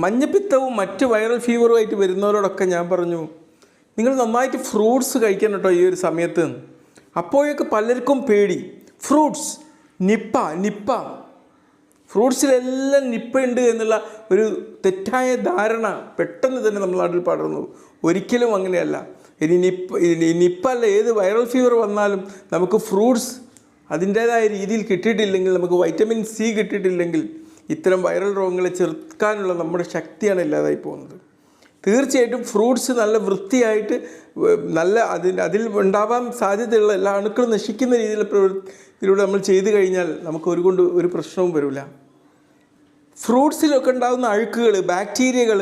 മഞ്ഞപ്പിത്തവും മറ്റ് വൈറൽ ഫീവറുമായിട്ട് വരുന്നവരോടൊക്കെ ഞാൻ പറഞ്ഞു, നിങ്ങൾ നന്നായിട്ട് ഫ്രൂട്ട്സ് കഴിക്കണം കേട്ടോ ഈ ഒരു സമയത്ത്. അപ്പോഴൊക്കെ പലർക്കും പേടി, ഫ്രൂട്ട്സ് നിപ്പ ഫ്രൂട്ട്സിലെല്ലാം നിപ്പ ഉണ്ട് എന്നുള്ള ഒരു തെറ്റായ ധാരണ പെട്ടെന്ന് തന്നെ നമ്മുടെ നാട്ടിൽ പടർന്നു. ഒരിക്കലും അങ്ങനെയല്ല. ഇനി നിപ്പ അല്ല, ഏത് വൈറൽ ഫീവർ വന്നാലും നമുക്ക് ഫ്രൂട്ട്സ് അതിൻ്റേതായ രീതിയിൽ കിട്ടിയിട്ടില്ലെങ്കിൽ, നമുക്ക് വൈറ്റമിൻ സി കിട്ടിയിട്ടില്ലെങ്കിൽ ഇത്തരം വൈറൽ രോഗങ്ങളെ ചെറുക്കാനുള്ള നമ്മുടെ ശക്തിയാണ് ഇല്ലാതായി പോകുന്നത്. തീർച്ചയായിട്ടും ഫ്രൂട്ട്സ് നല്ല വൃത്തിയായിട്ട് നല്ല അതിൽ ഉണ്ടാവാൻ സാധ്യതയുള്ള എല്ലാ അണുക്കളും നശിക്കുന്ന രീതിയിലുള്ള പ്രവൃത്തിയിലൂടെ നമ്മൾ ചെയ്തു കഴിഞ്ഞാൽ നമുക്ക് ഒരു പ്രശ്നവും വരില്ല. ഫ്രൂട്ട്സിലൊക്കെ ഉണ്ടാകുന്ന അഴുക്കുകൾ, ബാക്ടീരിയകൾ,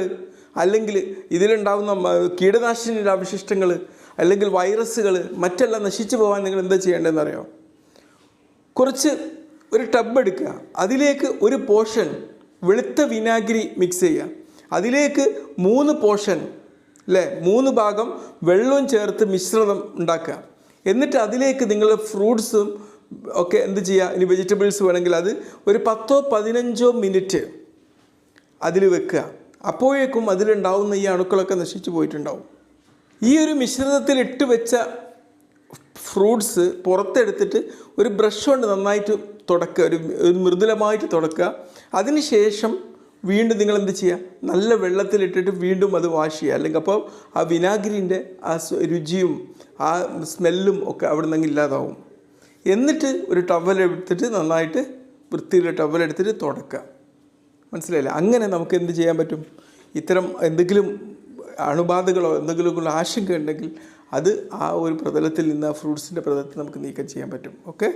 അല്ലെങ്കിൽ ഇതിലുണ്ടാകുന്ന കീടനാശിനിയുടെ അവശിഷ്ടങ്ങൾ, അല്ലെങ്കിൽ വൈറസുകൾ മറ്റെല്ലാം നശിച്ചു പോകാൻ നിങ്ങൾ എന്താ ചെയ്യേണ്ടതെന്ന് അറിയാമോ? ഒരു ടബ് എടുക്കുക, അതിലേക്ക് ഒരു പോർഷൻ വെളുത്ത വിനാഗിരി മിക്സ് ചെയ്യുക, അതിലേക്ക് 3 പോർഷൻ 3 ഭാഗം വെള്ളവും ചേർത്ത് മിശ്രിതം ഉണ്ടാക്കുക. എന്നിട്ട് അതിലേക്ക് നിങ്ങൾ ഫ്രൂട്ട്സും ഒക്കെ എന്ത് ചെയ്യുക, ഇനി വെജിറ്റബിൾസ് വേണമെങ്കിൽ അത് ഒരു 10-15 മിനിറ്റ് അതിൽ വെക്കുക. അപ്പോഴേക്കും അതിലുണ്ടാവുന്ന ഈ അണുക്കളൊക്കെ നശിച്ചു പോയിട്ടുണ്ടാവും. ഈ ഒരു മിശ്രിതത്തിൽ ഇട്ട് വെച്ച ഫ്രൂട്ട്സ് പുറത്തെടുത്തിട്ട് ഒരു ബ്രഷ് കൊണ്ട് നന്നായിട്ട് തുടക്കുക, ഒരു മൃദുലമായിട്ട് തുടക്കുക. അതിന് ശേഷം വീണ്ടും നിങ്ങൾ എന്ത് ചെയ്യുക, നല്ല വെള്ളത്തിലിട്ടിട്ട് വീണ്ടും അത് വാഷ് ചെയ്യുക. അല്ലെങ്കിൽ അപ്പോൾ ആ വിനാഗിരിൻ്റെ ആ രുചിയും ആ സ്മെല്ലും ഒക്കെ അവിടെ നിന്ന് ഇല്ലാതാവും. എന്നിട്ട് ഒരു ടവലെടുത്തിട്ട് നന്നായിട്ട് വൃത്തിയുള്ള ടവലെടുത്തിട്ട് തുടക്കുക. മനസ്സിലായില്ലേ? അങ്ങനെ നമുക്ക് എന്ത് ചെയ്യാൻ പറ്റും? ഇത്തരം എന്തെങ്കിലും അണുബാധകളോ എന്തെങ്കിലും ആശങ്ക ഉണ്ടെങ്കിൽ അത് ആ ഒരു പ്രതലത്തിൽ നിന്ന്, ആ ഫ്രൂട്ട്സിൻ്റെ പ്രതലത്തിൽ നമുക്ക് നീക്കം ചെയ്യാൻ പറ്റും. ഓക്കെ.